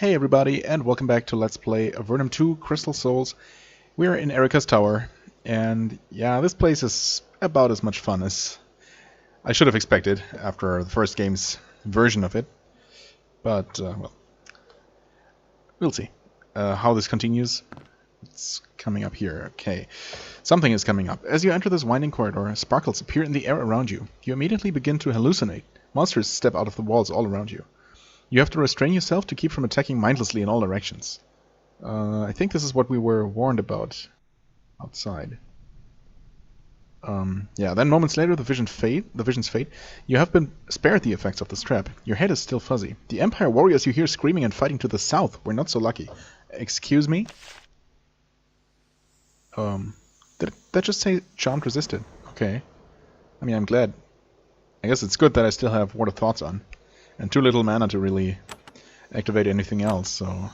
Hey everybody, and welcome back to Let's Play Avernum 2 Crystal Souls. We're in Erika's Tower, and yeah, this place is about as much fun as I should have expected after the first game's version of it. But, well, we'll see how this continues. It's coming up here, okay. Something is coming up. As you enter this winding corridor, sparkles appear in the air around you. You immediately begin to hallucinate. Monsters step out of the walls all around you. You have to restrain yourself to keep from attacking mindlessly in all directions. I think this is what we were warned about outside. Yeah, then moments later the visions fade. You have been spared the effects of this trap. Your head is still fuzzy. The Empire warriors you hear screaming and fighting to the south were not so lucky. Excuse me? Did that just say charmed resisted? Okay. I mean, I'm glad. I guess it's good that I still have Ward of Thoughts on. And too little mana to really activate anything else, so...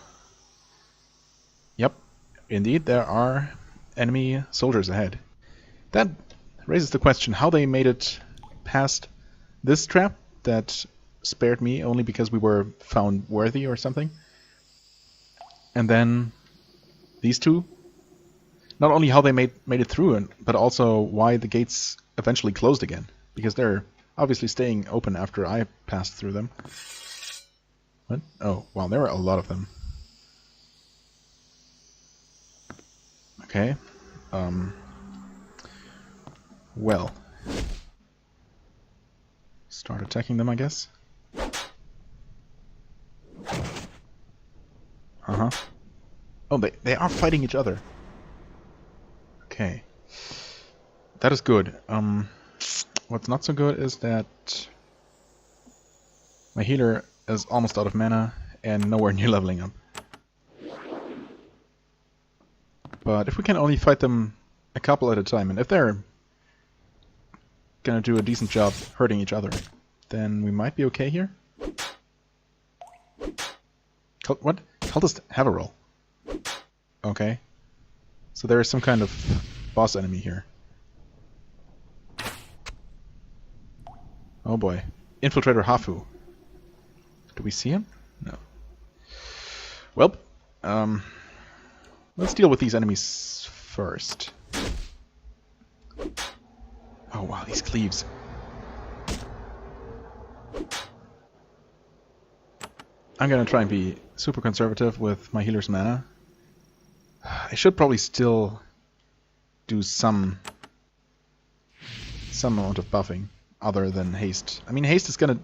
Yep, indeed there are enemy soldiers ahead. That raises the question how they made it past this trap that spared me only because we were found worthy or something. And then these two. Not only how they made it through, but also why the gates eventually closed again. Because they're obviously staying open after I passed through them. What? Oh, wow, there were a lot of them. Okay. Well. Start attacking them, I guess. Uh-huh. Oh, they are fighting each other. Okay. That is good. What's not so good is that my healer is almost out of mana and nowhere near leveling up. But if we can only fight them a couple at a time, and if they're gonna do a decent job hurting each other, then we might be okay here. What? Cultist have a roll. Okay. So there is some kind of boss enemy here. Oh boy. Infiltrator Hafu. Do we see him? No. Well, let's deal with these enemies first. Oh wow, these cleaves. I'm gonna try and be super conservative with my healer's mana. I should probably still do some amount of buffing. Other than haste. I mean, haste is gonna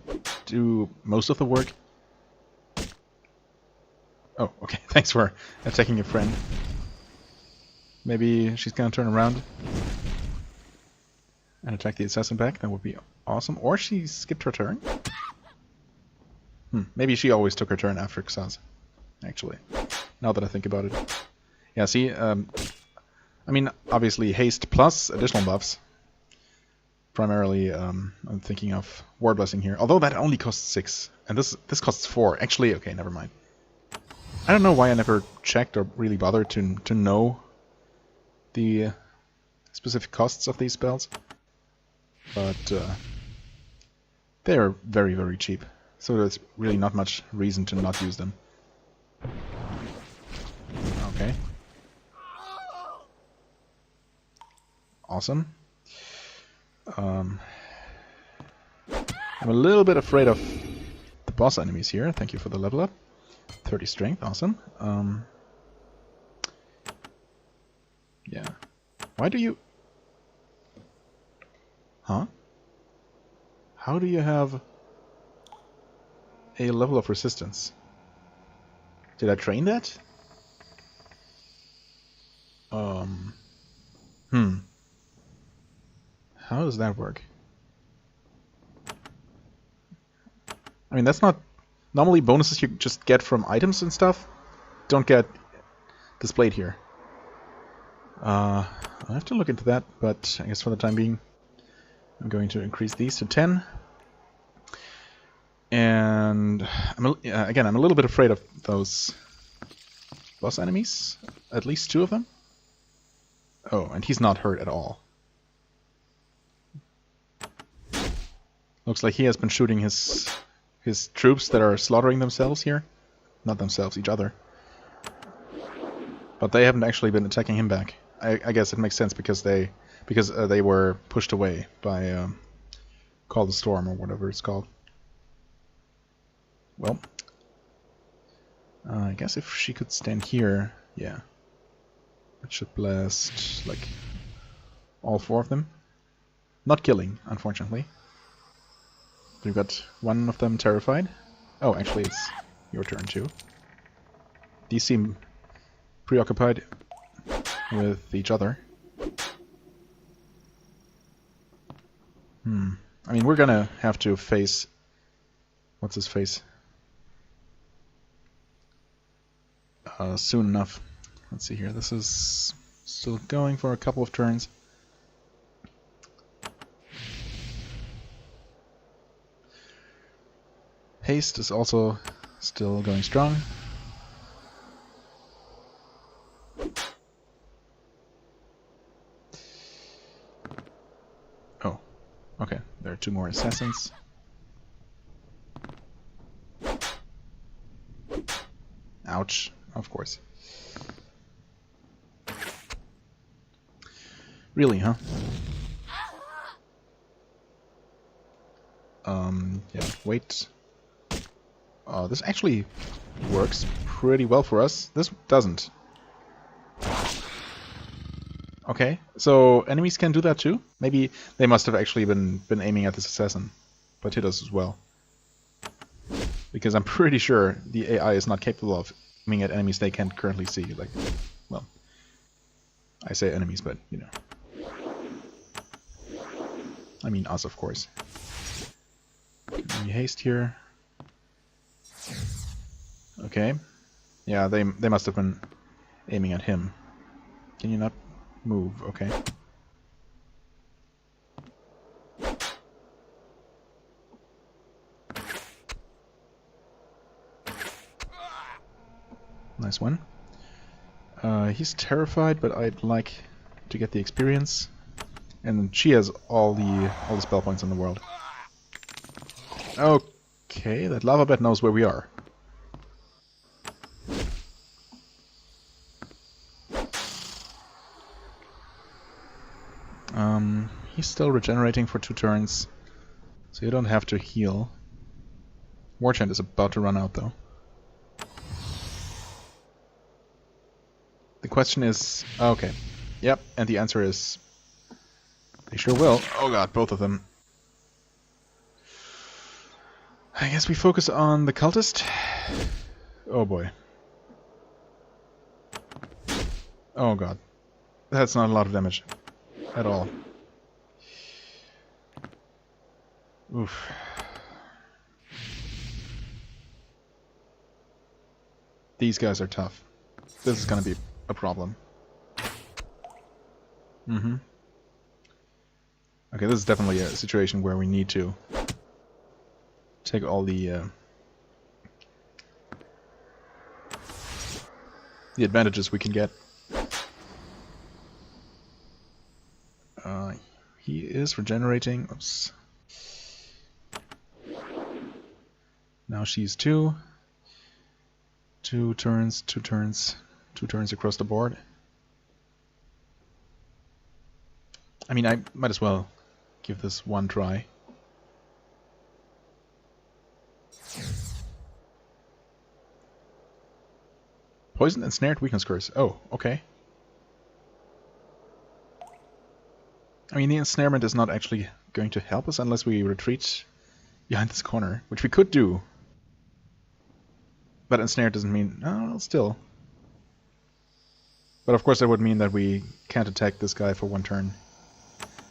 do most of the work. Oh, okay. Thanks for attacking your friend. Maybe she's gonna turn around and attack the assassin back. That would be awesome. Or she skipped her turn. Maybe she always took her turn after Xaz. Actually, now that I think about it. Yeah. See. I mean, obviously haste plus additional buffs. Primarily, I'm thinking of Ward Blessing here. Although that only costs 6. And this costs 4. Actually, okay, never mind. I don't know why I never checked or really bothered to know the specific costs of these spells. But they're very, very cheap. So there's really not much reason to not use them. Okay. Awesome. I'm a little bit afraid of the boss enemies here. Thank you for the level up. 30 strength, awesome. Yeah. Why do you... Huh? How do you have a level of resistance? Did I train that? How does that work? I mean, that's not... Normally bonuses you just get from items and stuff don't get displayed here. I'll have to look into that, but I guess for the time being I'm going to increase these to 10. And again, I'm a little bit afraid of those boss enemies. At least 2 of them. Oh, and he's not hurt at all. Looks like he has been shooting his troops that are slaughtering themselves here. not themselves, each other. But they haven't actually been attacking him back. I guess it makes sense because they were pushed away by Call the Storm or whatever it's called. Well, I guess if she could stand here, yeah, it should blast like all 4 of them. Not killing, unfortunately. We've got one of them terrified. Oh, actually, it's your turn too. These seem preoccupied with each other. I mean, we're gonna have to face... What's his face? Soon enough. Let's see here. This is still going for a couple of turns. Haste is also still going strong. Oh, okay. There are 2 more assassins. Ouch, of course. Really, huh? Yeah, wait. This actually works pretty well for us. This doesn't. Okay, so enemies can do that too? Maybe they must have actually been aiming at this assassin, but hit us as well. Because I'm pretty sure the AI is not capable of aiming at enemies they can't currently see. Like, well, I say enemies, but you know. I mean us, of course. Can we haste here? Okay. Yeah, they must have been aiming at him. Can you not move? Okay. Nice one. He's terrified, but I'd like to get the experience. And she has all the spell points in the world. Okay, that lava bed knows where we are. He's still regenerating for 2 turns, so you don't have to heal. Warchant is about to run out, though. The question is... okay. Yep, and the answer is... they sure will. Oh god, both of them. I guess we focus on the cultist. Oh boy. Oh god. That's not a lot of damage. At all. Oof. These guys are tough. This is gonna be a problem. Mm-hmm. Okay, this is definitely a situation where we need to take all the advantages we can get. He is regenerating. Oops. Now she's 2. 2 turns, 2 turns, 2 turns across the board. I mean, I might as well give this one try. Poison and snared weakness curse. Oh, okay. I mean, the ensnarement is not actually going to help us unless we retreat behind this corner, which we could do. But ensnared doesn't mean... oh, well, still. But of course that would mean that we can't attack this guy for 1 turn.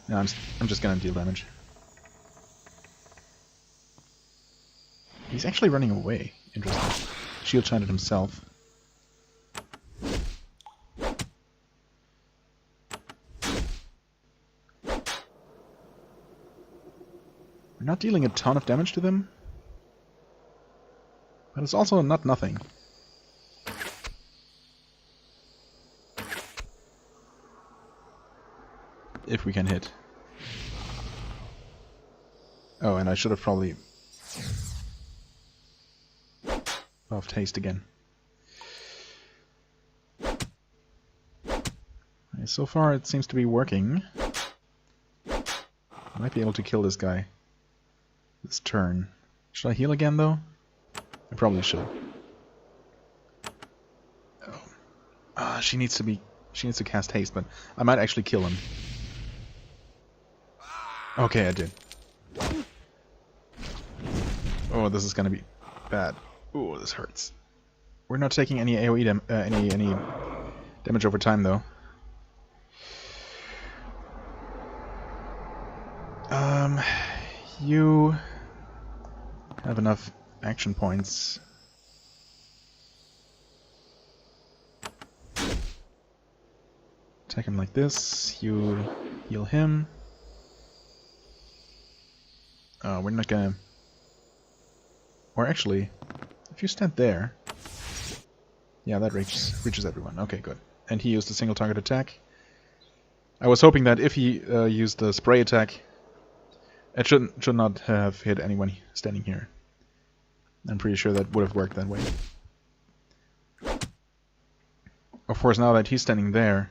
No, I'm just gonna deal damage. He's actually running away. Interesting. Shield chanted himself. We're not dealing a ton of damage to them. But it's also not nothing. If we can hit. Oh, and I should have probably buffed haste again. So far it seems to be working. I might be able to kill this guy this turn. Should I heal again though? I probably should. Oh. She needs to cast haste, but I might actually kill him. Okay, I did. Oh, this is gonna be bad. Oh, this hurts. We're not taking any AoE any damage over time though. You have enough action points. Attack him like this. You heal him. We're not gonna... Or actually, if you stand there... Yeah, that reaches everyone. Okay, good. And he used a single target attack. I was hoping that if he used the spray attack, it should not have hit anyone standing here. I'm pretty sure that would have worked that way. Of course, now that he's standing there,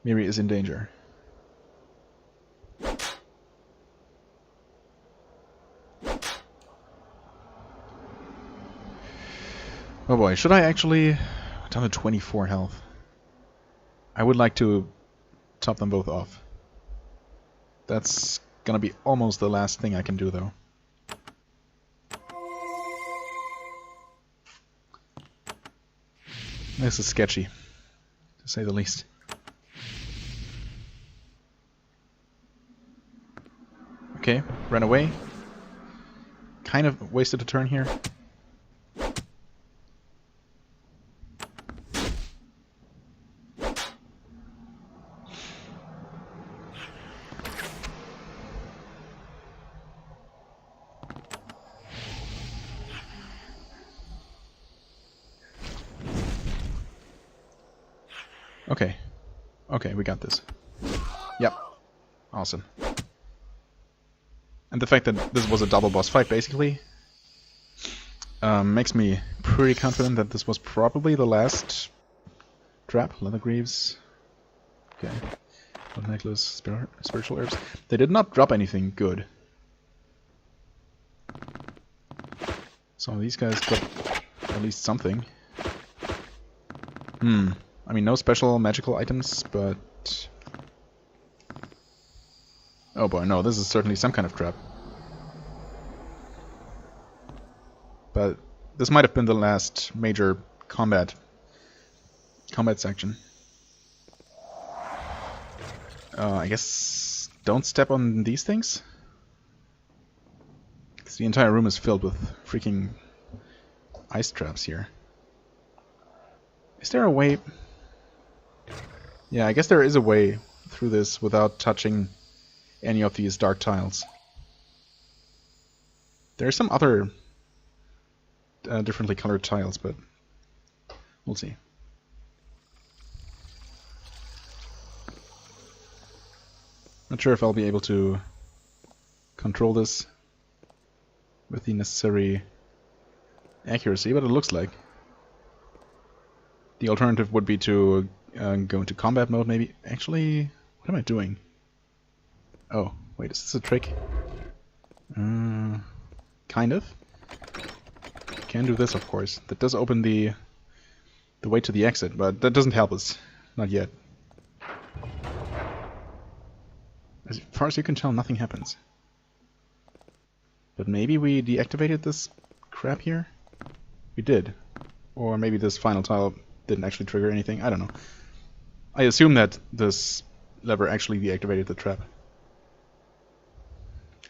Miri is in danger. Oh boy, should I actually... Down to 24 health. I would like to top them both off. That's gonna be almost the last thing I can do, though. This is sketchy, to say the least. Okay, ran away. Kind of wasted a turn here. Okay. Okay, we got this. Yep. Awesome. And the fact that this was a double boss fight, basically, makes me pretty confident that this was probably the last trap. Leather greaves. Okay. Gold necklace, spiritual herbs. They did not drop anything good. Some of these guys got at least something. I mean, no special magical items, but... Oh boy, no, this is certainly some kind of trap. But this might have been the last major combat section. I guess don't step on these things? Because the entire room is filled with freaking ice traps here. Is there a way... Yeah, I guess there is a way through this without touching any of these dark tiles. There are some other differently colored tiles, but we'll see. Not sure if I'll be able to control this with the necessary accuracy, but it looks like. The alternative would be to go into combat mode, maybe. Actually, what am I doing? Oh, wait, is this a trick? Kind of. Can do this, of course. That does open the way to the exit, but that doesn't help us. Not yet. As far as you can tell, nothing happens. But maybe we deactivated this crap here? We did. Or maybe this final tile didn't actually trigger anything. I don't know. I assume that this lever actually deactivated the trap.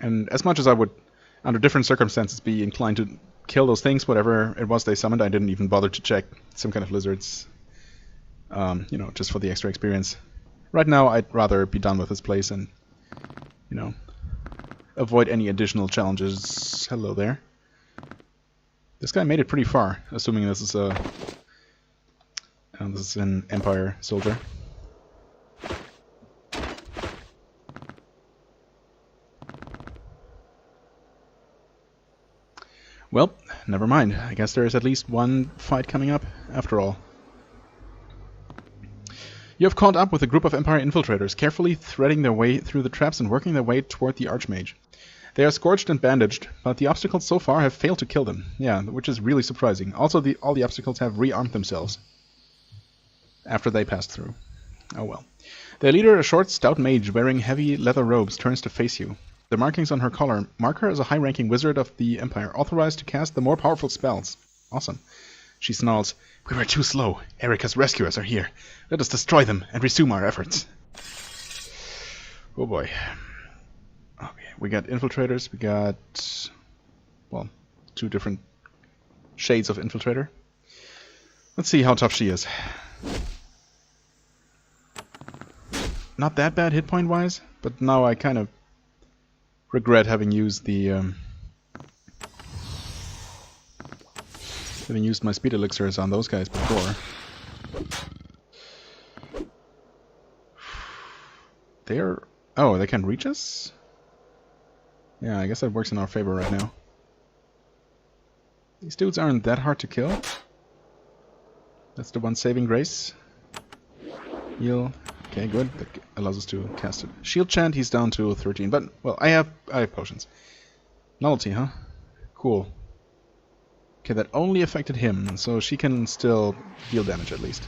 And as much as I would, under different circumstances, be inclined to kill those things, whatever it was they summoned, I didn't even bother to check. Some kind of lizards. You know, just for the extra experience. Right now, I'd rather be done with this place and, you know, avoid any additional challenges. Hello there. This guy made it pretty far, assuming this is a... this is an Empire soldier. Well, never mind. I guess there is at least one fight coming up, after all. You have caught up with a group of Empire infiltrators, carefully threading their way through the traps and working their way toward the Archmage. They are scorched and bandaged, but the obstacles so far have failed to kill them. Yeah, which is really surprising. Also, all the obstacles have rearmed themselves after they passed through. Oh well. Their leader, a short, stout mage wearing heavy leather robes, turns to face you. The markings on her collar mark her as a high-ranking wizard of the Empire, authorized to cast the more powerful spells. Awesome. She snarls, "We were too slow. Erika's rescuers are here. Let us destroy them and resume our efforts." Oh boy. Okay, we got infiltrators, we got, well, 2 different shades of infiltrator. Let's see how tough she is. Not that bad hit point wise, but now I kind of regret having used my speed elixirs on those guys before. Oh, they can reach us? Yeah, I guess that works in our favor right now. These dudes aren't that hard to kill. That's the one saving grace. Heal. Okay, good. That allows us to cast it. Shield chant, he's down to 13. But, well, I have potions. Nullity, huh? Cool. Okay, that only affected him, so she can still deal damage at least.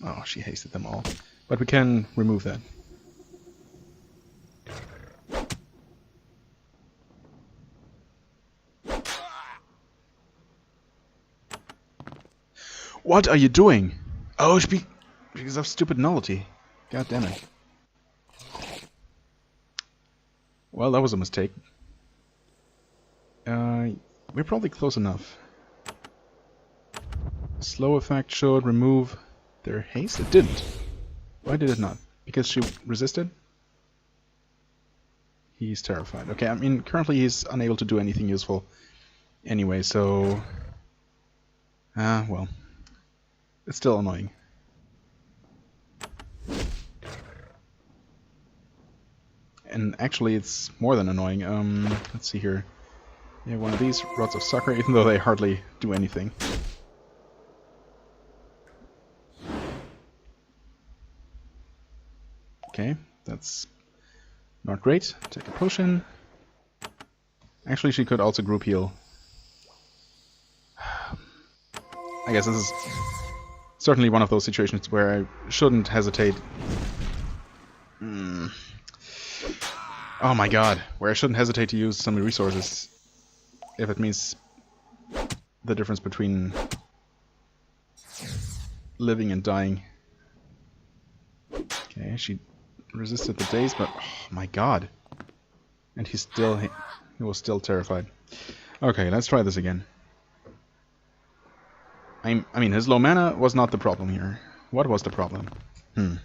Oh, she hasted them all. But we can remove that. What are you doing? Oh, because of stupid nullity. God damn it. Well, that was a mistake. We're probably close enough. Slow effect should remove their haste? It didn't. Why did it not? Because she resisted? He's terrified. Okay, I mean, currently he's unable to do anything useful anyway, so... well. It's still annoying. And actually, it's more than annoying. Let's see here. Yeah, one of these rods of sucker, even though they hardly do anything. Okay, that's not great. Take a potion. Actually, she could also group heal. I guess this is certainly one of those situations where I shouldn't hesitate. Oh my god, where I shouldn't hesitate to use some resources if it means the difference between living and dying. Okay, she resisted the daze, but oh my god. And he was still terrified. Okay, let's try this again. I mean, his low mana was not the problem here. What was the problem? Him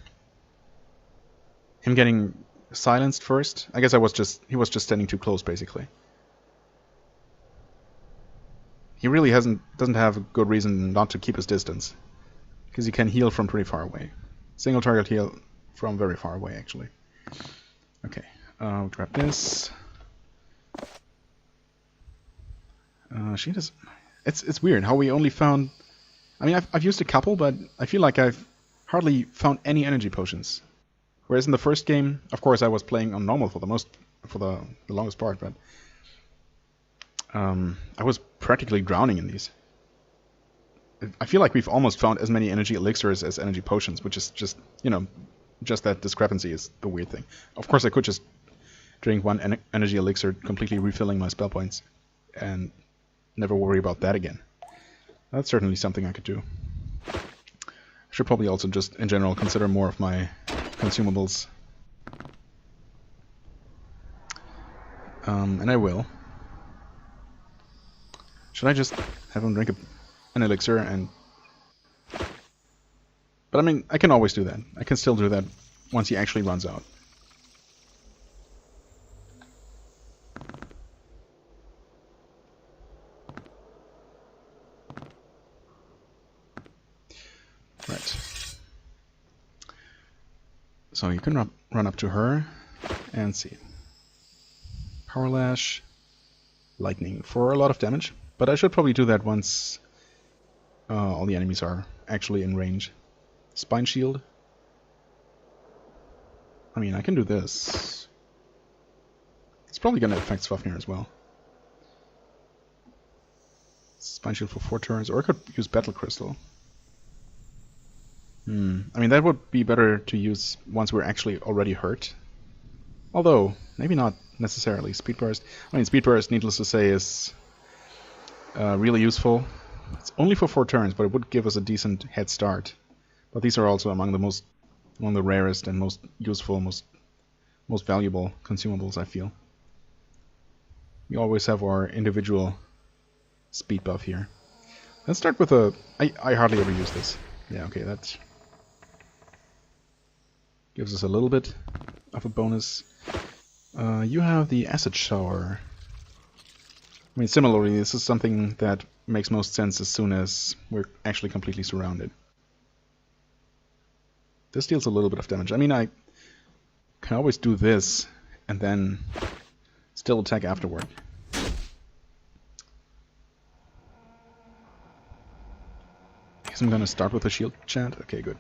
getting silenced first? I guess he was just standing too close, basically. He really doesn't have a good reason not to keep his distance, because he can heal from pretty far away. Single target heal from very far away, actually. Okay, we'll grab this. She does. It's weird how we only found. I mean, I've used a couple, but I feel like I've hardly found any energy potions. Whereas in the first game, of course, I was playing on normal for the longest part, but I was practically drowning in these. I feel like we've almost found as many energy elixirs as energy potions, which is just, just that discrepancy is the weird thing. Of course, I could just drink one energy elixir, completely refilling my spell points, and never worry about that again. That's certainly something I could do. I should probably also just, in general, consider more of my consumables. And I will. Should I just have him drink an elixir and... But I mean, I can always do that. I can still do that once he actually runs out. Right. So you can run up to her and see. Power Lash. lightning for a lot of damage. But I should probably do that once all the enemies are actually in range. Spine shield. I mean, I can do this. It's probably going to affect Swafnir as well. Spine shield for 4 turns, or I could use Battle Crystal. I mean, that would be better to use once we're actually already hurt. Although, maybe not necessarily. Speed Burst. I mean, Speed Burst, needless to say, is really useful. It's only for 4 turns, but it would give us a decent head start. But these are also among the rarest and most useful, most valuable consumables, I feel. We always have our individual speed buff here. Let's start with a... I hardly ever use this. Yeah, okay, that gives us a little bit of a bonus. You have the Acid Shower. I mean, similarly, this is something that makes most sense as soon as we're actually completely surrounded. This deals a little bit of damage. I mean, I can always do this and then still attack afterward. Guess I'm gonna start with a shield chant. Okay, good.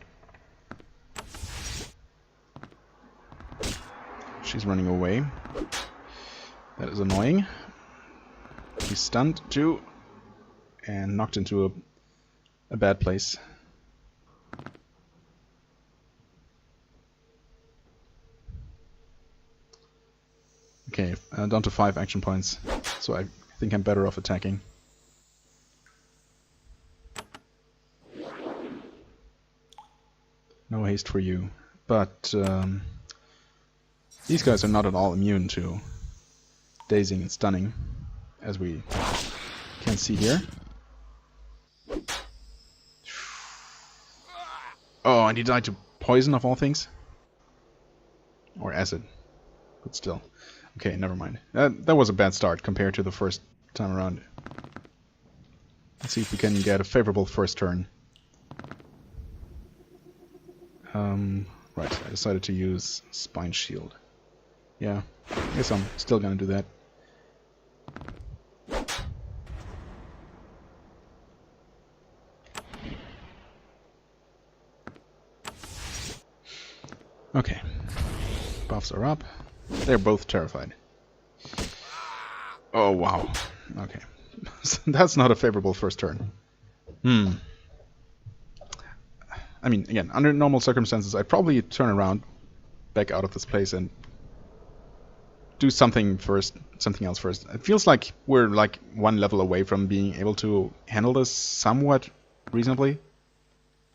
She's running away. That is annoying. He's stunned too, and knocked into a bad place. Okay, down to 5 action points, so I think I'm better off attacking. No haste for you, but these guys are not at all immune to dazing and stunning, as we can see here. Oh, and he died to poison of all things? Or acid, but still. Okay, never mind. That was a bad start compared to the first time around. Let's see if we can get a favorable first turn. Right, I decided to use Spine Shield. Yeah, I guess I'm still gonna do that. Okay, buffs are up. They're both terrified. Oh, wow. Okay. That's not a favorable first turn. I mean, again, under normal circumstances, I'd probably turn around, back out of this place, and do something else first. It feels like we're like one level away from being able to handle this somewhat reasonably,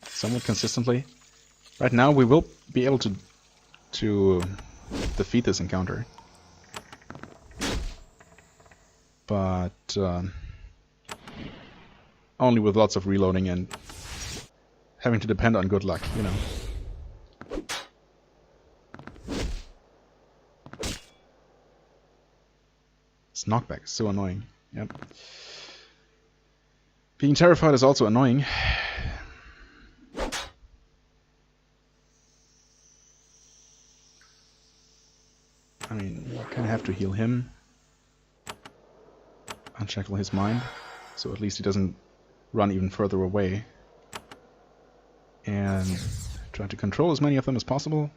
somewhat consistently. Right now, we will be able to defeat this encounter, but only with lots of reloading and having to depend on good luck, you know. This knockback is so annoying. Yep. Being terrified is also annoying. I mean, you kind of have to heal him. Unshackle his mind, so at least he doesn't run even further away. And try to control as many of them as possible.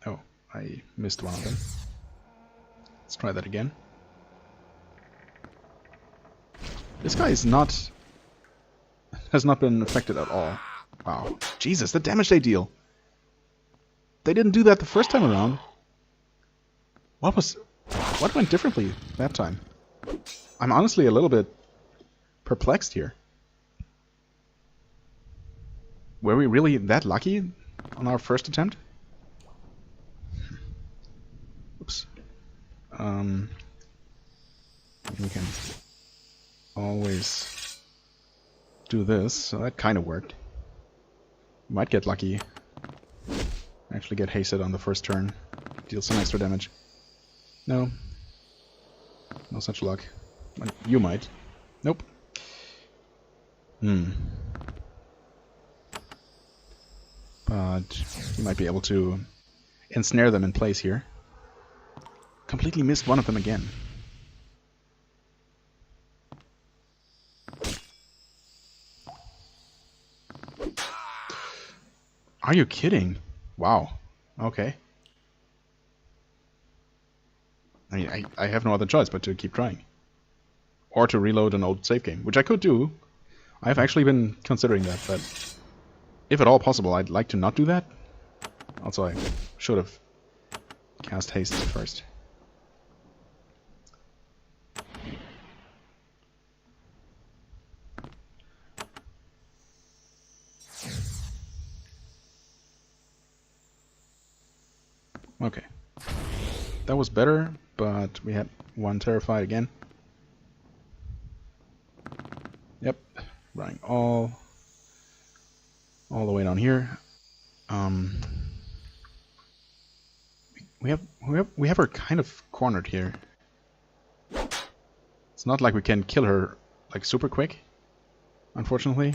Oh, I missed one of them. Let's try that again. This guy has not been affected at all. Wow. Jesus, the damage they deal. They didn't do that the first time around. What went differently that time? I'm honestly a little bit perplexed here. Were we really that lucky on our first attempt? Oops. We can always do this, so that kind of worked. Might get lucky. Actually get hasted on the first turn. Deal some extra damage. No. No such luck. You might. Nope. But you might be able to ensnare them in place here. completely missed one of them again. Are you kidding? Wow. Okay. I mean, I have no other choice but to keep trying. Or to reload an old save game, which I could do. I've actually been considering that, but if at all possible, I'd like to not do that. Also, I should have cast haste first. Okay. That was better, but we had one terrified again. Yep, running all the way down here. We have her kind of cornered here. It's not like we can kill her like super quick, unfortunately.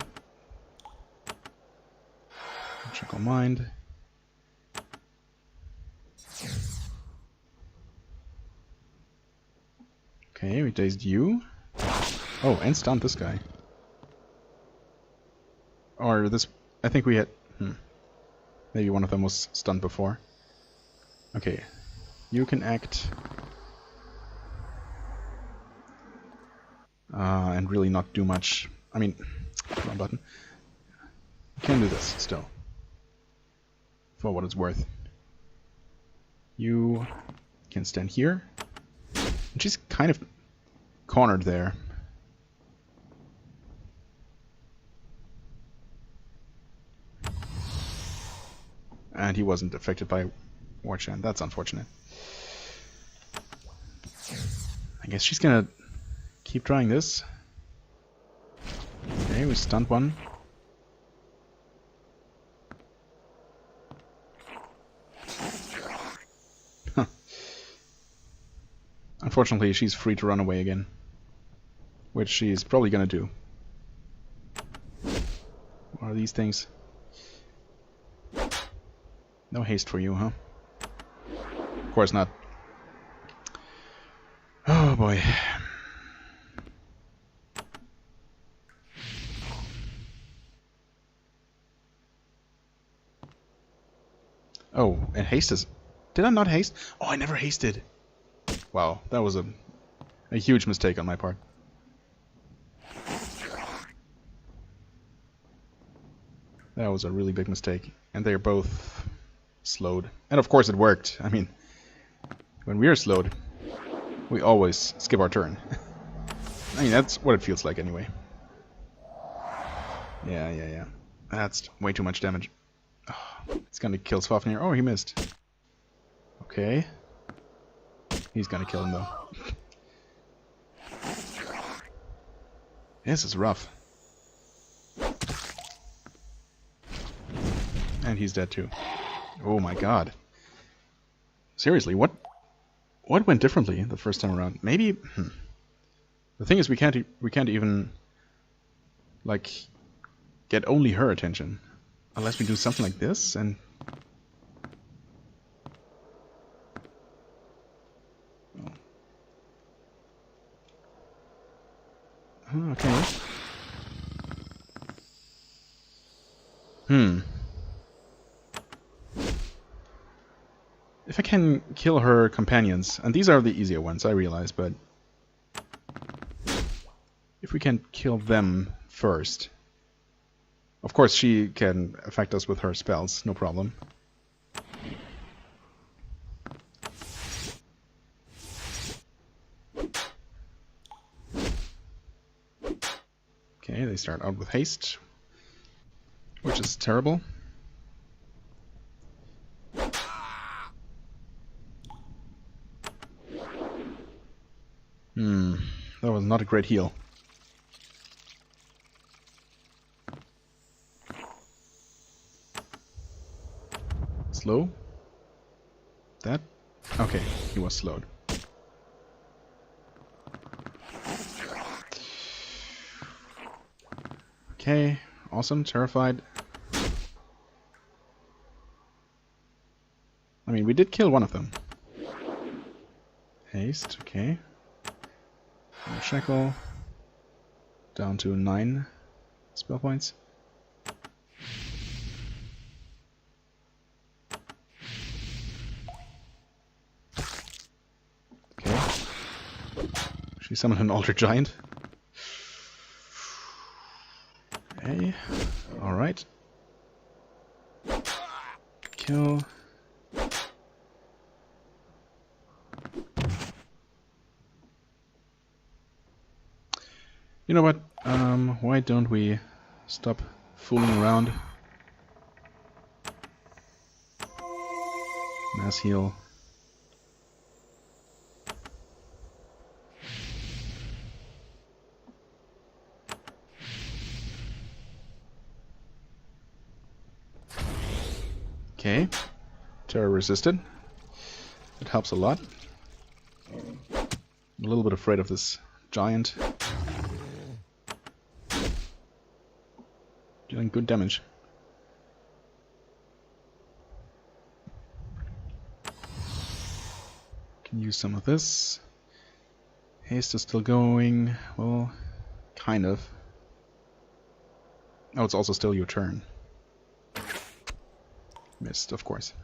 Check on mind. Okay, we dazed you. Oh, and stunned this guy. Or this... I think we had... Maybe one of them was stunned before. Okay. You can act... and really not do much. I mean... wrong button. You can do this, still. For what it's worth. You can stand here. And she's kind of cornered there. And he wasn't affected by Warchant. That's unfortunate. I guess she's gonna keep trying this. Okay, we stunned one. Huh. Unfortunately, she's free to run away again. Which she's probably gonna do. What are these things? No haste for you, huh? Of course not. Oh boy. Oh, and haste is... Did I not haste? Oh, I never hasted. Wow, that was a huge mistake on my part. That was a really big mistake. And they're both slowed. And of course it worked. I mean, when we're slowed, we always skip our turn. I mean, that's what it feels like anyway. Yeah. That's way too much damage. Oh, it's gonna kill Swafnir. Oh, he missed. Okay. He's gonna kill him, though. This is rough. And he's dead, too. Oh my god. Seriously, what went differently the first time around? Maybe... The thing is, we can't even... like... get only her attention. Unless we do something like this, and... Oh. Okay. If I can kill her companions, and these are the easier ones, I realize, but... if we can kill them first... Of course, she can affect us with her spells, no problem. Okay, they start out with haste, which is terrible. That was not a great heal. Slow? That? Okay, he was slowed. Okay, awesome, terrified. I mean, we did kill one of them. Haste, okay. Shackle. Down to 9 spell points. Okay. She summoned an Altar Giant. Okay. Alright. Kill. You know what? Why don't we stop fooling around? Mass heal. Okay. Terror resisted. It helps a lot. I'm a little bit afraid of this giant. Dealing good damage. Can use some of this. Haste is still going. Well, kind of. Oh, it's also still your turn. Missed, of course.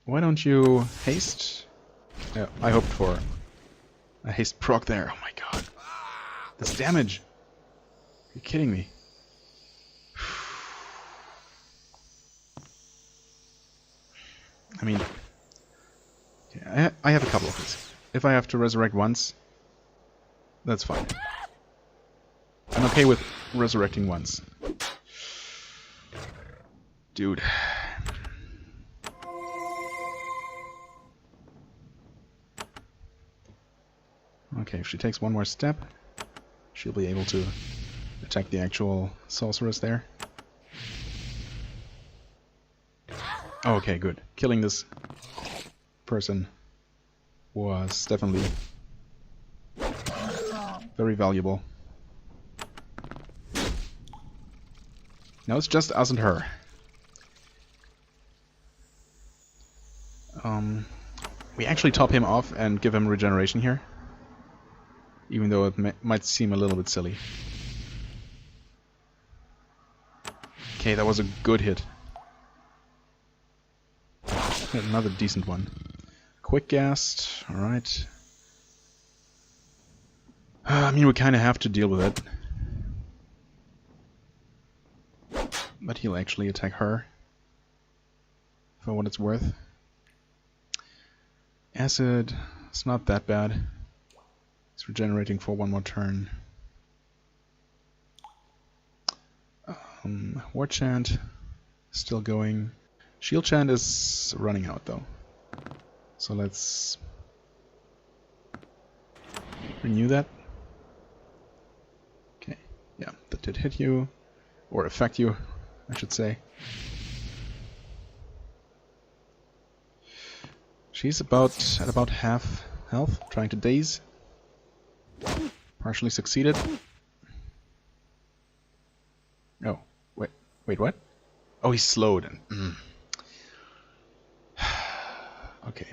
Why don't you haste? Yeah, I hoped for a haste proc there. Oh my god. This damage. You're kidding me. I mean, okay, I have a couple of these. If I have to resurrect once, that's fine. I'm okay with resurrecting once. Dude. Okay, if she takes one more step, she'll be able to attack the actual sorceress there. Okay, good. Killing this person was definitely very valuable. Now it's just us and her. We actually top him off and give him regeneration here. Even though it might seem a little bit silly. Okay, that was a good hit. Another decent one. Quick Ghast, alright. I mean, we kind of have to deal with it. But he'll actually attack her. For what it's worth. Acid, it's not that bad. It's regenerating for one more turn. War Chant, still going. Shield Chant is running out though. So let's renew that. Okay, yeah, that did hit you. Or affect you, I should say. She's at about half health, trying to daze. Partially succeeded. Oh, wait, what? Oh, he's slowed. Okay.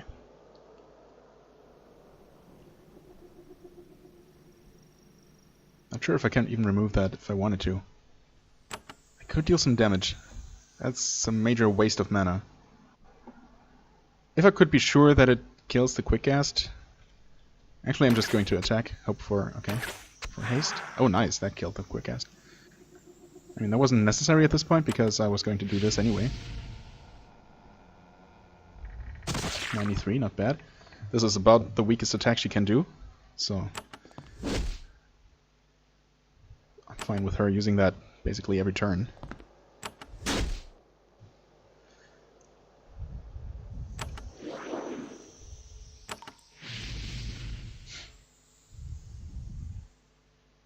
Not sure if I can even remove that if I wanted to. I could deal some damage. That's some major waste of mana. If I could be sure that it kills the Quick Ghast. Actually, I'm just going to attack. Hope for, okay, for haste. Oh, nice, that killed the Quick Ghast. I mean, that wasn't necessary at this point because I was going to do this anyway. 93, not bad. This is about the weakest attack she can do, so I'm fine with her using that basically every turn.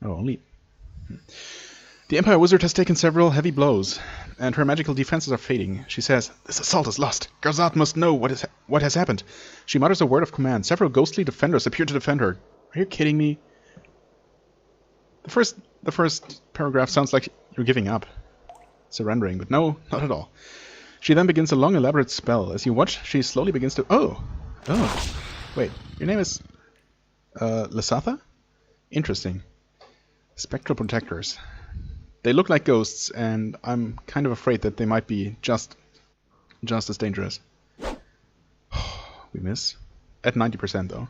Oh, only. The Empire Wizard has taken several heavy blows, and her magical defenses are fading. She says, "This assault is lost. Garzat must know what has happened." She mutters a word of command. Several ghostly defenders appear to defend her. Are you kidding me? The first paragraph sounds like you're giving up. Surrendering, but no, not at all. She then begins a long, elaborate spell. As you watch, she slowly begins to... Oh! Oh, wait. Your name is Lasatha? Interesting. Spectral protectors. They look like ghosts, and I'm kind of afraid that they might be just as dangerous. We miss. At 90% though.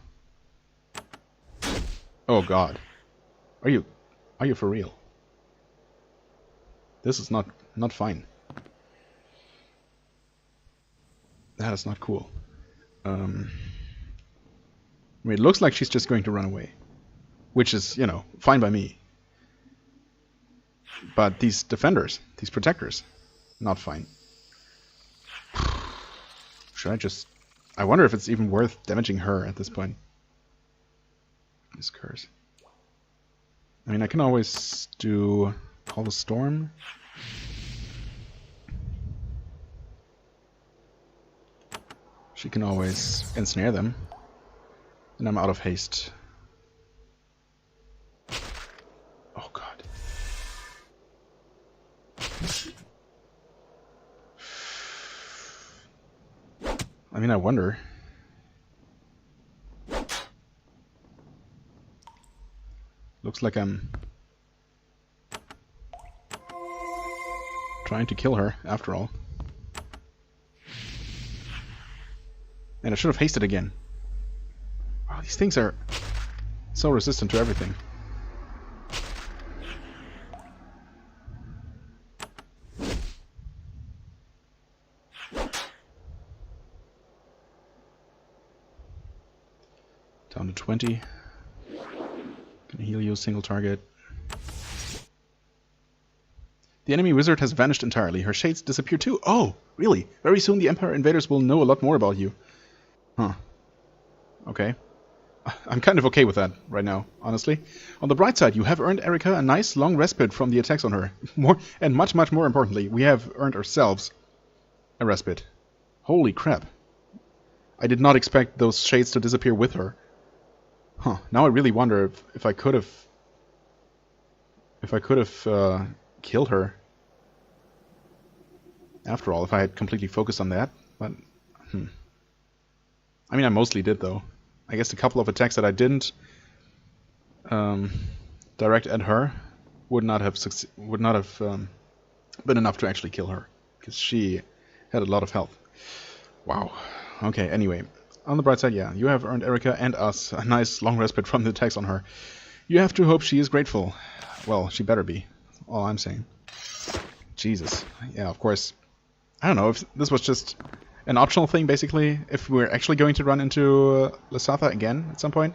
Oh god. Are you for real? This is not fine. That is not cool. I mean, it looks like she's just going to run away. Which is, you know, fine by me. But these defenders, these protectors, not fine. Should I just... I wonder if it's even worth damaging her at this point. This curse. I mean, I can always do Call the Storm. She can always ensnare them. And I'm out of haste. Oh god. I mean, I wonder. Looks like I'm trying to kill her, after all. And I should have hasted again. Wow, these things are so resistant to everything. Down to 20. Can heal you, single target. The enemy wizard has vanished entirely. Her shades disappear too. Oh, really? Very soon the Empire invaders will know a lot more about you. Huh. Okay. I'm kind of okay with that right now, honestly. On the bright side, you have earned Erika a nice long respite from the attacks on her. And much more importantly, we have earned ourselves a respite. Holy crap. I did not expect those shades to disappear with her. Huh. Now I really wonder if I could have... killed her. After all, if I had completely focused on that. But, I mean, I mostly did, though. I guess a couple of attacks that I didn't direct at her would not have been enough to actually kill her, because she had a lot of health. Wow. Okay, anyway. On the bright side, yeah, you have earned Erika and us a nice long respite from the attacks on her. You have to hope she is grateful. Well, she better be. That's all I'm saying. Jesus. Yeah, of course. I don't know if this was just an optional thing, basically. If we're actually going to run into Lasatha again at some point.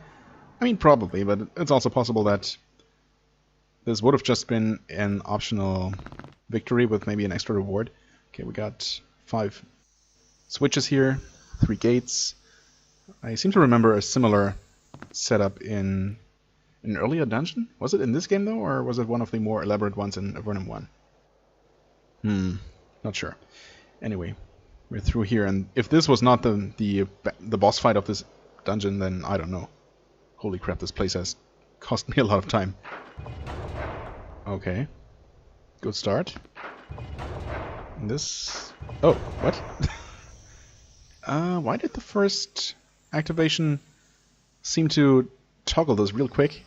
I mean, probably, but it's also possible that this would have just been an optional victory with maybe an extra reward. Okay, we got 5 switches here, 3 gates. I seem to remember a similar setup in an earlier dungeon. Was it in this game, though, or was it one of the more elaborate ones in Avernum 1? Not sure. Anyway, we're through here, and if this was not the boss fight of this dungeon, then I don't know. Holy crap, this place has cost me a lot of time. Okay. Good start. And this... Oh, what? Why did the first activation seem to toggle this real quick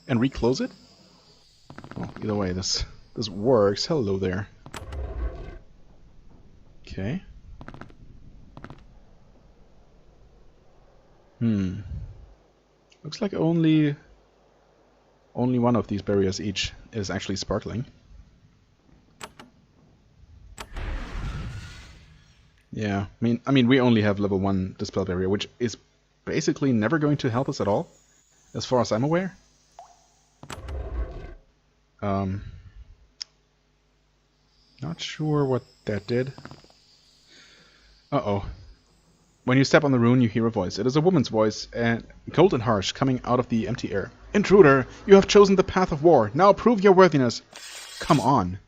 and reclose it? Well, either way, this works. Hello there. Okay. Looks like only one of these barriers each is actually sparkling. Yeah, I mean, we only have level 1 dispel barrier, which is basically never going to help us at all, as far as I'm aware. Not sure what that did. Uh-oh. When you step on the rune, you hear a voice. It is a woman's voice, and cold and harsh, coming out of the empty air. Intruder, you have chosen the path of war. Now prove your worthiness. Come on.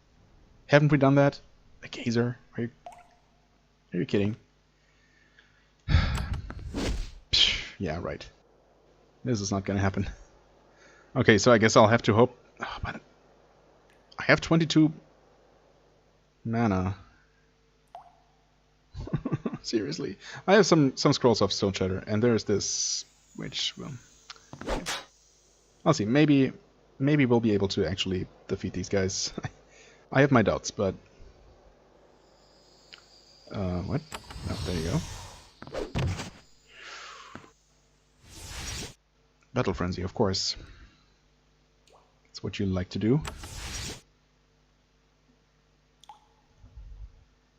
Haven't we done that? A gazer? Are you kidding? Yeah, right. This is not gonna happen. Okay, so I guess I'll have to hope... Oh, but I have 22 mana. Seriously. I have some scrolls of Stone Shatter, and there's this, which, well... Okay. I'll see, maybe we'll be able to actually defeat these guys. I have my doubts, but... what? Oh, there you go. Battle Frenzy, of course. That's what you like to do.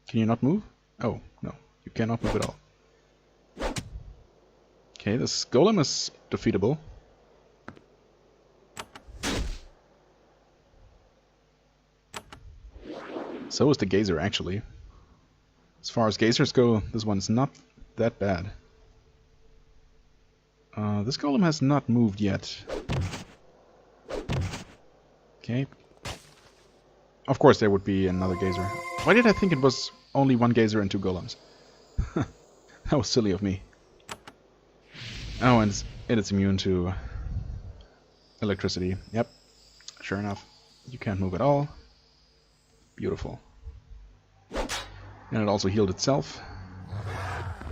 Can you not move? Oh, no. You cannot move at all. Okay, this golem is defeatable. So is the Gazer, actually. As far as Gazers go, this one's not that bad. This golem has not moved yet. Okay. Of course there would be another Gazer. Why did I think it was only one Gazer and two golems? That was silly of me. Oh, and it's immune to electricity. Yep. Sure enough. You can't move at all. Beautiful. And it also healed itself.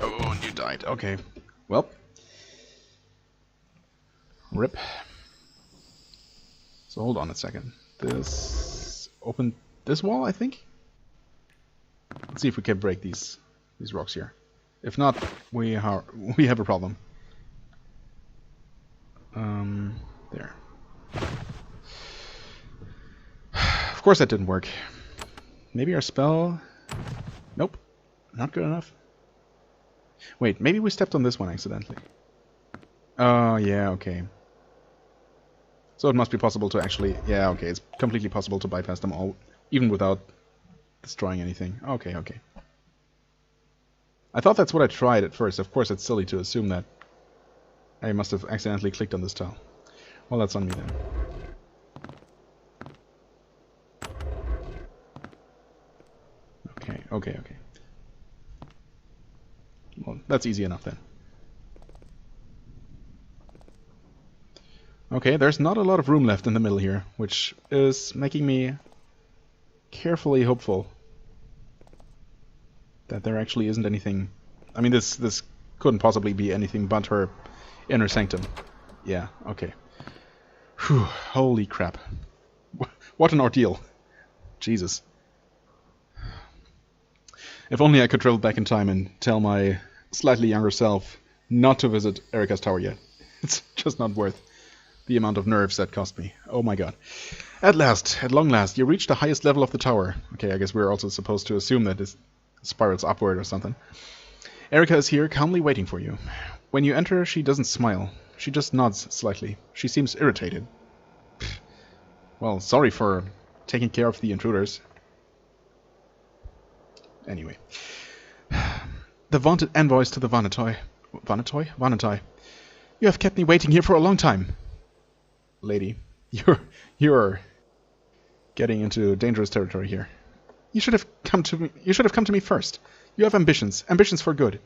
Oh, and you died. Okay. Well. Rip. So hold on a second. This... Open this wall, I think? Let's see if we can break these rocks here. If not, we have a problem. There. Of course that didn't work. Maybe our spell... Nope. Not good enough. Wait, maybe we stepped on this one accidentally. Oh, yeah, okay. So it must be possible to actually... Yeah, okay, it's completely possible to bypass them all, even without destroying anything. Okay, okay. I thought that's what I tried at first. Of course, it's silly to assume that I must have accidentally clicked on this tile. Well, that's on me then. Okay, okay, okay. Well, that's easy enough then. Okay, there's not a lot of room left in the middle here, which is making me carefully hopeful that there actually isn't anything... I mean, this couldn't possibly be anything but her inner sanctum. Yeah, okay. Whew, holy crap. What an ordeal. Jesus. If only I could travel back in time and tell my slightly younger self not to visit Erika's tower yet. It's just not worth the amount of nerves that cost me. Oh my god. At last, at long last, you reached the highest level of the tower. Okay, I guess we're also supposed to assume that it spirals upward or something. Erika is here, calmly waiting for you. When you enter, she doesn't smile. She just nods slightly. She seems irritated. Well, sorry for taking care of the intruders. Anyway. The vaunted envoys to the Vanatoy. Vanatoy? Vanatai. You have kept me waiting here for a long time. Lady, you're getting into dangerous territory here. You should have come to me first. You have ambitions for good.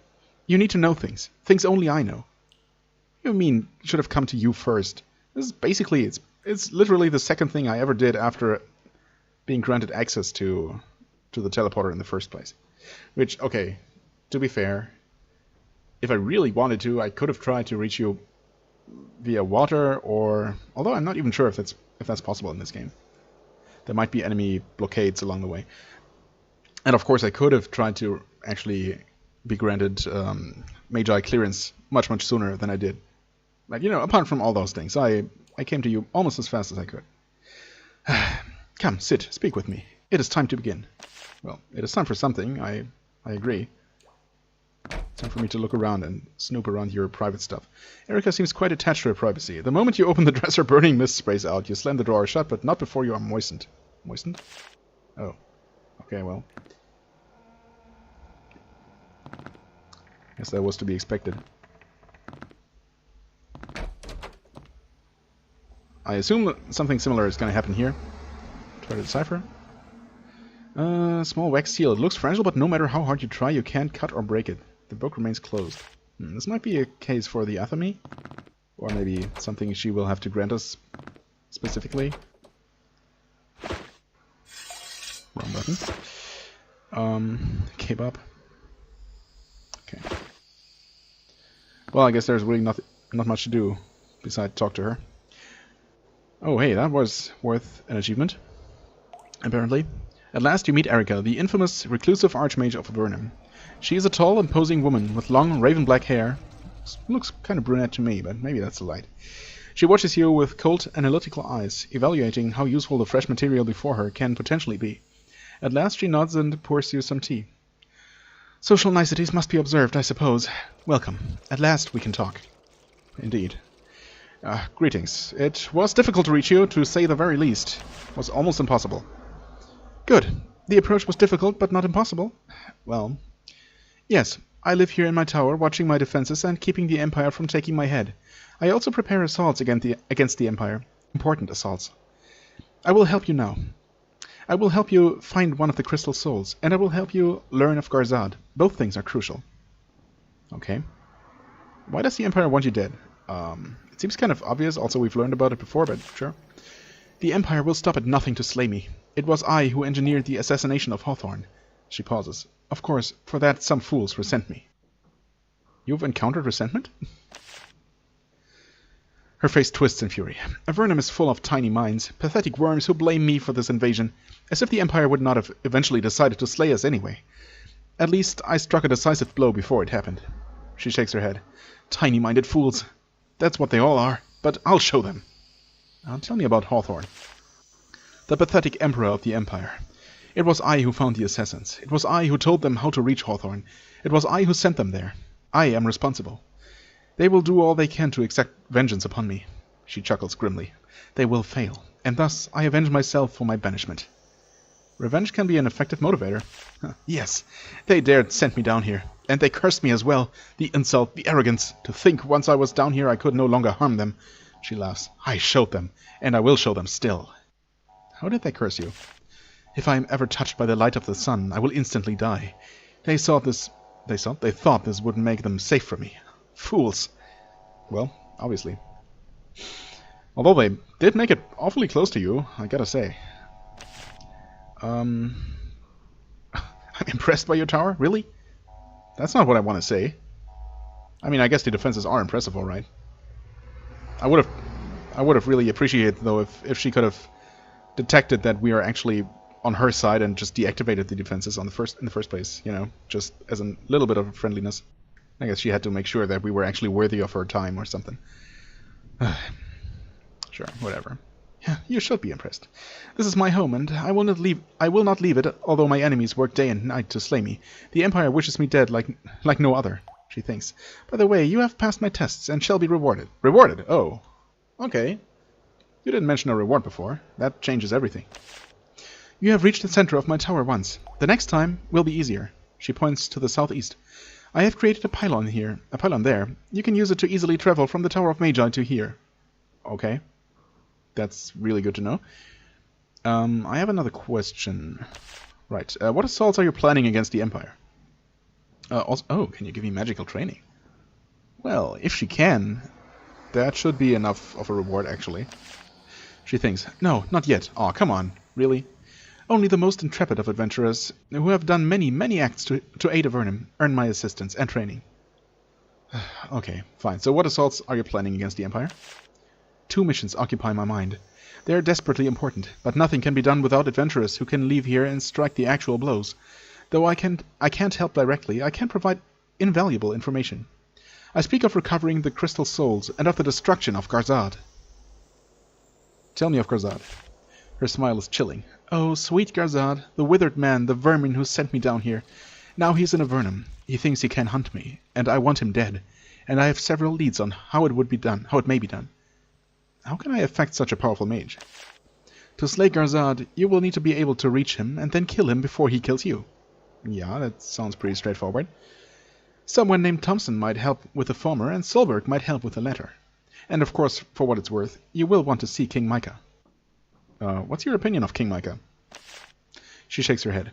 You need to know things only I know. You mean should have come to you first? This is basically it's literally the second thing I ever did after being granted access to the teleporter in the first place. Which, okay, to be fair, if I really wanted to, I could have tried to reach you via water, or although I'm not even sure if that's possible in this game. There might be enemy blockades along the way. And of course I could have tried to actually be granted Magi clearance much sooner than I did. But you know, apart from all those things, I came to you almost as fast as I could. Come, sit, speak with me. It is time to begin. Well, it is time for something, I agree. It's time for me to look around and snoop around your private stuff. Erika seems quite attached to her privacy. The moment you open the dresser, burning mist sprays out. You slam the door shut, but not before you are moistened. Moistened? Oh. Okay, well. Guess that was to be expected. I assume that something similar is going to happen here. Try to decipher. Small wax seal. It looks fragile, but no matter how hard you try, you can't cut or break it. The book remains closed. This might be a case for the Athame, or maybe something she will have to grant us specifically. Wrong button. Kebab. Well, I guess there's really not much to do besides talk to her. Oh, hey, that was worth an achievement, apparently. At last you meet Erica, the infamous reclusive archmage of Avernum. She is a tall, imposing woman with long, raven-black hair. Looks kind of brunette to me, but maybe that's the light. She watches you with cold, analytical eyes, evaluating how useful the fresh material before her can potentially be. At last she nods and pours you some tea. Social niceties must be observed, I suppose. Welcome. At last we can talk. Indeed. Greetings. It was difficult to reach you, to say the very least. It was almost impossible. Good. The approach was difficult, but not impossible. Well, yes, I live here in my tower, watching my defenses and keeping the Empire from taking my head. I also prepare assaults against the Empire. Important assaults. I will help you now. I will help you find one of the Crystal Souls, and I will help you learn of Garzad. Both things are crucial. Okay. Why does the Empire want you dead? It seems kind of obvious, also we've learned about it before, but sure. The Empire will stop at nothing to slay me. It was I who engineered the assassination of Hawthorne. She pauses. Of course, for that some fools resent me. You've encountered resentment? Her face twists in fury. Avernum is full of tiny minds, pathetic worms who blame me for this invasion, as if the Empire would not have eventually decided to slay us anyway. At least I struck a decisive blow before it happened. She shakes her head. Tiny-minded fools. That's what they all are, but I'll show them. Now tell me about Hawthorne. The pathetic emperor of the Empire. It was I who found the assassins. It was I who told them how to reach Hawthorne. It was I who sent them there. I am responsible. They will do all they can to exact vengeance upon me. She chuckles grimly. They will fail, and thus I avenge myself for my banishment. Revenge can be an effective motivator. Yes, they dared send me down here, and they cursed me as well. The insult, the arrogance. To think once I was down here I could no longer harm them. She laughs. I showed them, and I will show them still. How did they curse you? If I am ever touched by the light of the sun, I will instantly die. They thought this would make them safe for me. Fools. Well, obviously. Although they did make it awfully close to you, I gotta say. I'm impressed by your tower? Really? That's not what I want to say. I mean, I guess the defenses are impressive, all right. I would have really appreciated, though, if she could have detected that we are actually on her side and just deactivated the defenses in the first place, you know, just as a little bit of friendliness. I guess she had to make sure that we were actually worthy of her time or something. Sure, whatever. Yeah, you should be impressed. This is my home, and I will not leave it, although my enemies work day and night to slay me. The Empire wishes me dead like no other, she thinks. By the way, you have passed my tests and shall be rewarded. Rewarded? Oh. Okay. You didn't mention a reward before. That changes everything. You have reached the center of my tower once. The next time will be easier. She points to the southeast. I have created a pylon here, a pylon there. You can use it to easily travel from the Tower of Magi to here. Okay. That's really good to know. I have another question. Right. What assaults are you planning against the Empire? Also, can you give me magical training? Well, if she can, that should be enough of a reward, actually. She thinks, no, not yet. Aw, come on. Really? Only the most intrepid of adventurers, who have done many, many acts to aid Avernum, earn my assistance and training. Okay, fine. So what assaults are you planning against the Empire? 2 missions occupy my mind. They are desperately important, but nothing can be done without adventurers who can leave here and strike the actual blows. Though I can't help directly, I can provide invaluable information. I speak of recovering the Crystal Souls and of the destruction of Garzad. Tell me of Garzad. Her smile is chilling. Oh, sweet Garzad, the withered man, the vermin who sent me down here. Now he's in Avernum. He thinks he can hunt me, and I want him dead. And I have several leads on how it may be done. How can I affect such a powerful mage? To slay Garzad, you will need to be able to reach him and then kill him before he kills you. Yeah, that sounds pretty straightforward. Someone named Thompson might help with the former, and Solberg might help with the latter. And of course, for what it's worth, you will want to see King Micah. What's your opinion of King Micah? She shakes her head.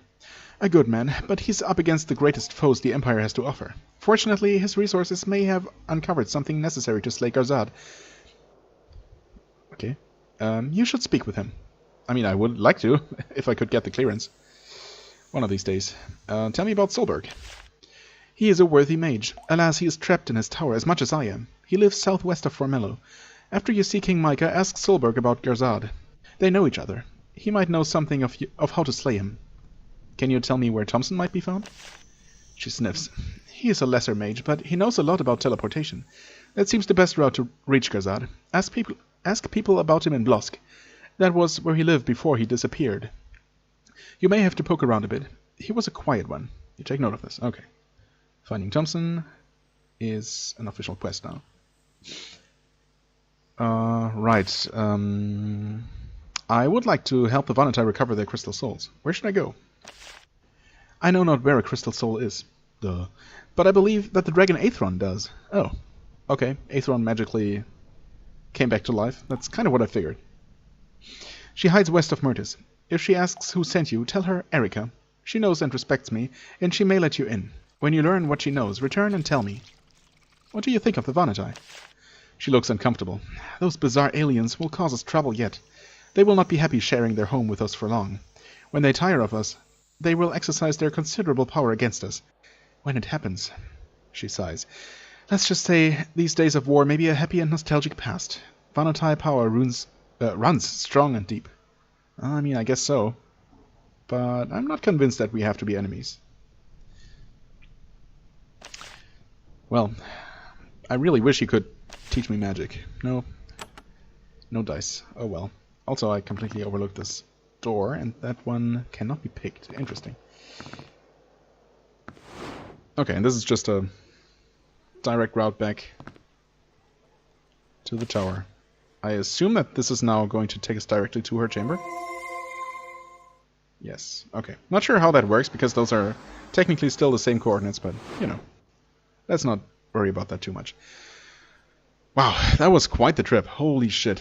A good man, but he's up against the greatest foes the Empire has to offer. Fortunately, his resources may have uncovered something necessary to slay Garzad. Okay. You should speak with him. I mean, I would like to, if I could get the clearance. One of these days. Tell me about Solberg. He is a worthy mage. Alas, he is trapped in his tower as much as I am. He lives southwest of Formello. After you see King Micah, ask Solberg about Garzad. They know each other. He might know something of how to slay him. Can you tell me where Thompson might be found? She sniffs. He is a lesser mage, but he knows a lot about teleportation. That seems the best route to reach Garzad. Ask people about him in Blosk. That was where he lived before he disappeared. You may have to poke around a bit. He was a quiet one. You take note of this. Okay. Finding Thompson is an official quest now. Right. I would like to help the Avernite recover their crystal souls. Where should I go? I know not where a crystal soul is. Duh. But I believe that the dragon Aethron does. Oh. Okay. Aethron magically came back to life. That's kind of what I figured. She hides west of Myrtis. If she asks who sent you, tell her Erica. She knows and respects me, and she may let you in. When you learn what she knows, return and tell me. What do you think of the Avernite? She looks uncomfortable. Those bizarre aliens will cause us trouble yet. They will not be happy sharing their home with us for long. When they tire of us, they will exercise their considerable power against us. When it happens, she sighs. Let's just say these days of war may be a happy and nostalgic past. Avernite power runs strong and deep. I mean, I guess so. But I'm not convinced that we have to be enemies. Well, I really wish you could teach me magic. No dice. Oh well. Also, I completely overlooked this door, and that one cannot be picked. Interesting. Okay, and this is just a direct route back to the tower. I assume that this is now going to take us directly to her chamber? Yes. Okay. Not sure how that works, because those are technically still the same coordinates, but, you know. Let's not worry about that too much. Wow, that was quite the trip. Holy shit.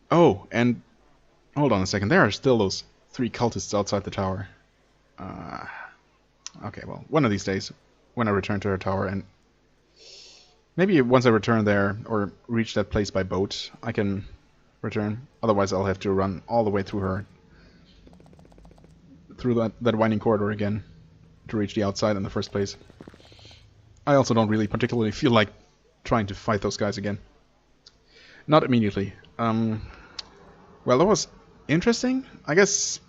Oh, and hold on a second. There are still those 3 cultists outside the tower. Okay, well, one of these days, when I return to her tower, and maybe once I return there, or reach that place by boat, I can return. Otherwise, I'll have to run all the way through that winding corridor again, to reach the outside in the first place. I also don't really particularly feel like trying to fight those guys again. Not immediately. Well, that was interesting. I guess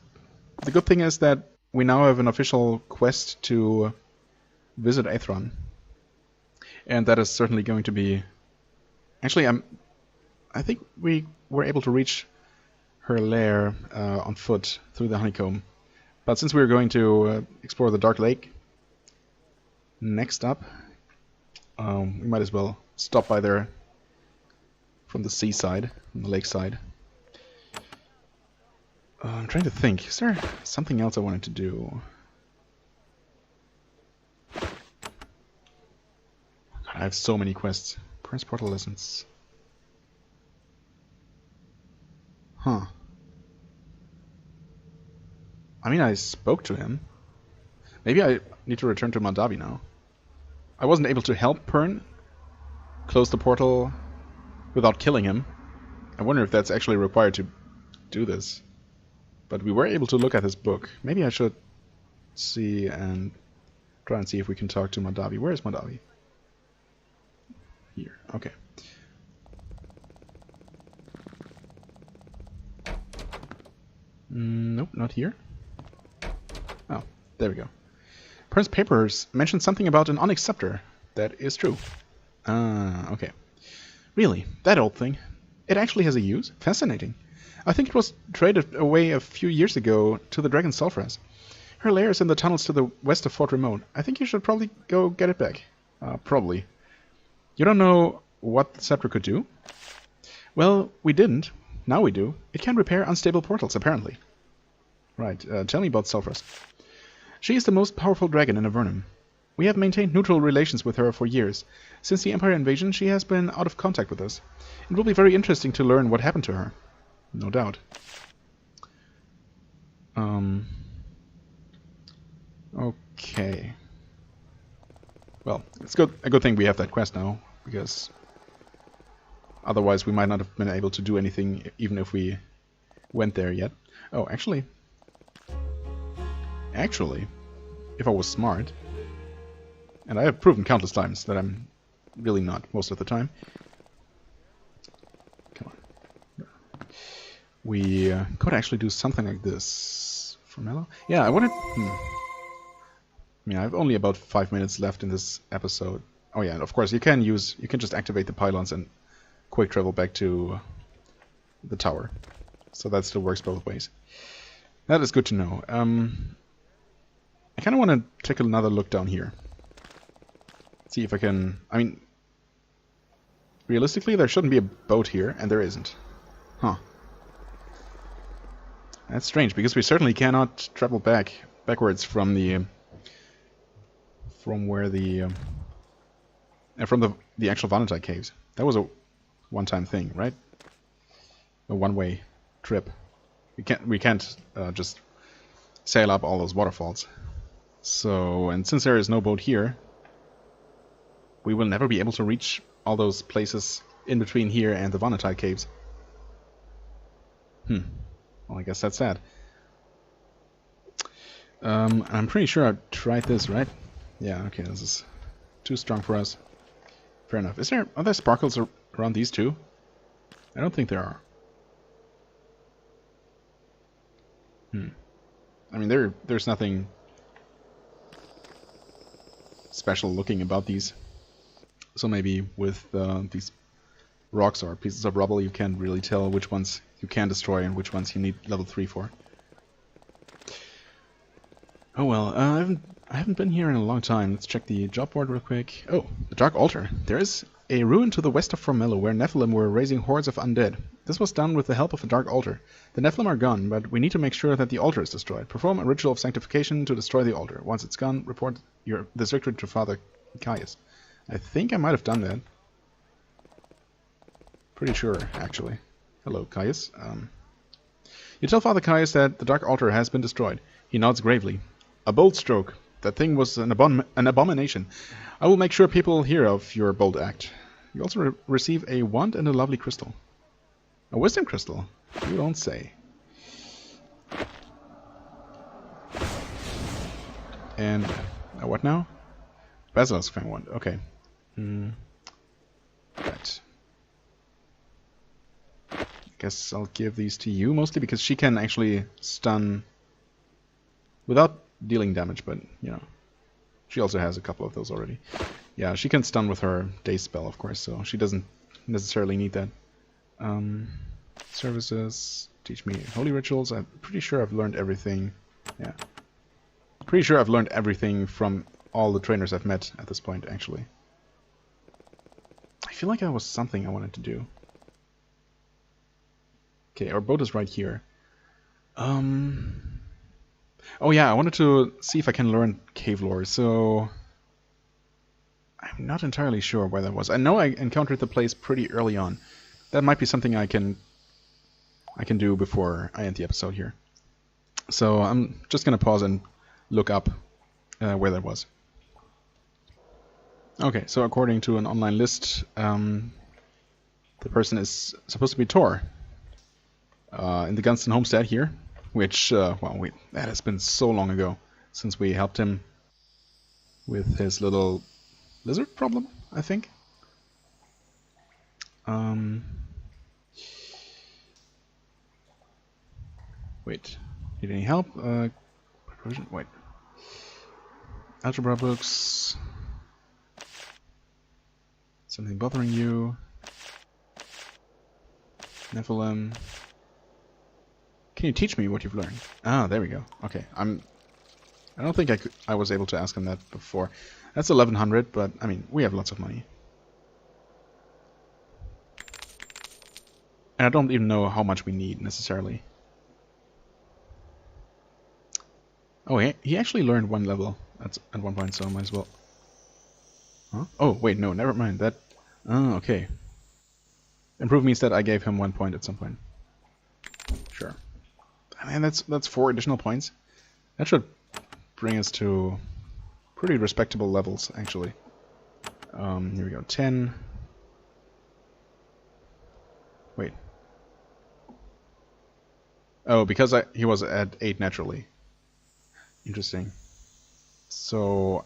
the good thing is that we now have an official quest to visit Aethron. And that is certainly going to be... Actually, I think we were able to reach her lair on foot through the honeycomb. But since we're going to explore the Dark Lake next up, we might as well stop by there from the seaside, from the lakeside. I'm trying to think. Is there something else I wanted to do? God, I have so many quests. Prince Portal Lessons. Huh. I mean, I spoke to him. Maybe I need to return to Mandavi now. I wasn't able to help Pern close the portal without killing him. I wonder if that's actually required to do this. But we were able to look at his book. Maybe I should see and try and see if we can talk to Mandavi. Where is Mandavi? Here. Okay. Nope, not here. Oh, there we go. Prince Papers mentioned something about an onyx scepter. That is true. Okay. Really? That old thing? It actually has a use? Fascinating. I think it was traded away a few years ago to the Dragon Sulfuras. Her lair is in the tunnels to the west of Fort Remote. I think you should probably go get it back. Probably. You don't know what the scepter could do? Well, we didn't. Now we do. It can repair unstable portals, apparently. Right. Tell me about Sulfuras. She is the most powerful dragon in Avernum. We have maintained neutral relations with her for years. Since the Empire invasion, she has been out of contact with us. It will be very interesting to learn what happened to her. No doubt. Okay. Well, it's a good thing we have that quest now, because otherwise we might not have been able to do anything even if we went there yet. Oh, actually, if I was smart, And I have proven countless times that I'm really not most of the time. Come on. We could actually do something like this. For Mellow? Yeah, I wanted... I mean, I have only about 5 minutes left in this episode. Oh yeah, and of course you can just activate the pylons and quick travel back to the tower. So that still works both ways. That is good to know. I kind of want to take another look down here. See if I can... I mean, realistically there shouldn't be a boat here, and there isn't. Huh. That's strange, because we certainly cannot travel backwards from the... from where the... from the actual Avernite caves. That was a one-time thing, right? A one-way trip. We can't just sail up all those waterfalls. So, and since there is no boat here, we will never be able to reach all those places in between here and the Avernite caves. Well, I guess that's sad. I'm pretty sure I tried this, right? Yeah, okay, this is too strong for us. Fair enough. Are there sparkles around these two? I don't think there are. I mean, there's nothing special looking about these. So maybe with these rocks or pieces of rubble, you can't really tell which ones you can destroy and which ones you need level 3 for. Oh well, I haven't been here in a long time. Let's check the job board real quick. Oh, the Dark Altar. There is a ruin to the west of Formello where Nephilim were raising hordes of undead. This was done with the help of the Dark Altar. The Nephilim are gone, but we need to make sure that the altar is destroyed. Perform a ritual of sanctification to destroy the altar. Once it's gone, report this victory to Father Caius. I think I might have done that. Pretty sure, actually. Hello, Caius. You tell Father Caius that the Dark Altar has been destroyed. He nods gravely. A bold stroke. That thing was an abomination. I will make sure people hear of your bold act. You also receive a wand and a lovely crystal. A wisdom crystal? You don't say. And what now? Basilisk Fang wand. Okay. Right. Guess I'll give these to you, mostly because she can actually stun without dealing damage, but, you know, she also has a couple of those already. Yeah, she can stun with her Daze spell, of course, so she doesn't necessarily need that. Services, teach me holy rituals. I'm pretty sure I've learned everything. Yeah. Pretty sure I've learned everything from all the trainers I've met at this point, actually. I feel like that was something I wanted to do. Okay, our boat is right here. Oh yeah, I wanted to see if I can learn cave lore, so... I'm not entirely sure where that was. I know I encountered the place pretty early on. That might be something I can do before I end the episode here. So I'm just gonna pause and look up where that was. Okay, so according to an online list, the person is supposed to be Tor. In the Gunston homestead here, which, well, that has been so long ago since we helped him with his little lizard problem, I think. Wait, need any help? Wait. Algebra books. Something bothering you? Nephilim. Can you teach me what you've learned? Ah, there we go. Okay, I don't think I was able to ask him that before. That's 1100, but I mean, we have lots of money. And I don't even know how much we need necessarily. Oh, he actually learned one level at one point, so I might as well. Huh? Oh, wait, no, never mind. That. Oh, okay. Improve means that I gave him 1 point at some point. Sure. Man, that's 4 additional points. That should bring us to pretty respectable levels, actually. Here we go. 10. Wait. Oh, because he was at 8 naturally. Interesting. So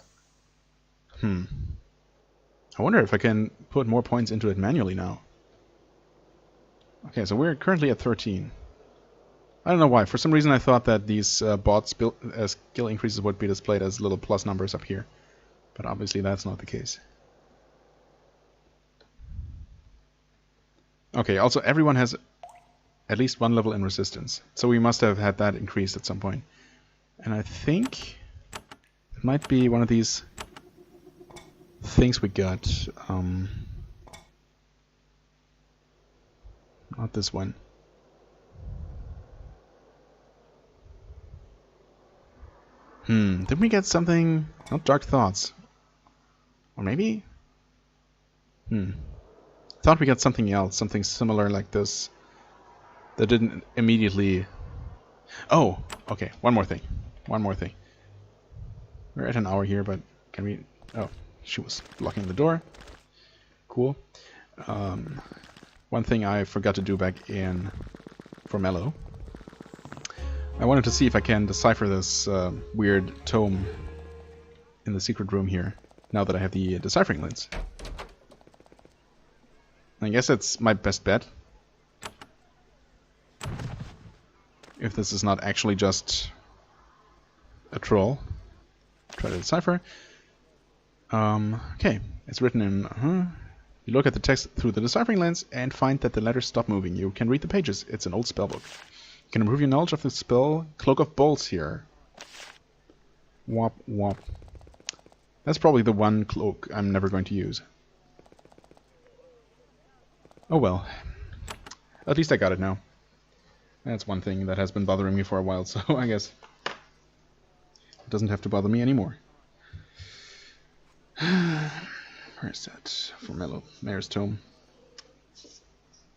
I wonder if I can put more points into it manually now. Okay, so we're currently at 13. I don't know why. For some reason I thought that these bot skill increases would be displayed as little plus numbers up here. But obviously that's not the case. Okay, also everyone has at least one level in resistance. So we must have had that increased at some point. And I think it might be one of these things we got. Not this one. Didn't we get something? Not Dark Thoughts. Or maybe? Thought we got something else, something similar like this. That didn't immediately... Oh! Okay, one more thing. We're at an hour here, but can we... Oh, she was blocking the door. Cool. One thing I forgot to do back in Formello. I wanted to see if I can decipher this weird tome in the secret room here, now that I have the deciphering lens. I guess it's my best bet. If this is not actually just a troll. Try to decipher. Okay, it's written in... You look at the text through the deciphering lens and find that the letters stop moving. You can read the pages. It's an old spellbook. You can improve your knowledge of the spell Cloak of Bolts here. Wop wop. That's probably the one cloak I'm never going to use. Oh well. At least I got it now. That's one thing that has been bothering me for a while, so I guess it doesn't have to bother me anymore. Where's that? Formello. Mayor's Tome.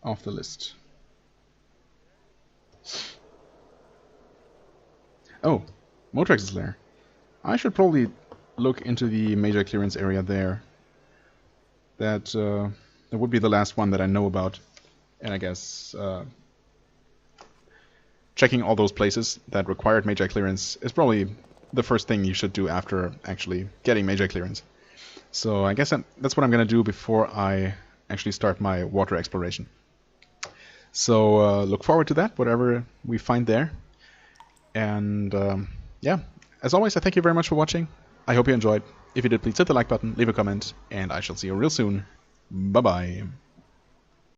Off the list. Oh, Motrex's lair. I should probably look into the major clearance area there. That would be the last one that I know about. And I guess checking all those places that required major clearance is probably the first thing you should do after actually getting major clearance. So I guess that's what I'm going to do before I actually start my water exploration. So look forward to that, whatever we find there. And yeah, as always, I thank you very much for watching. I hope you enjoyed. If you did, please hit the like button, leave a comment, and I shall see you real soon. Bye-bye.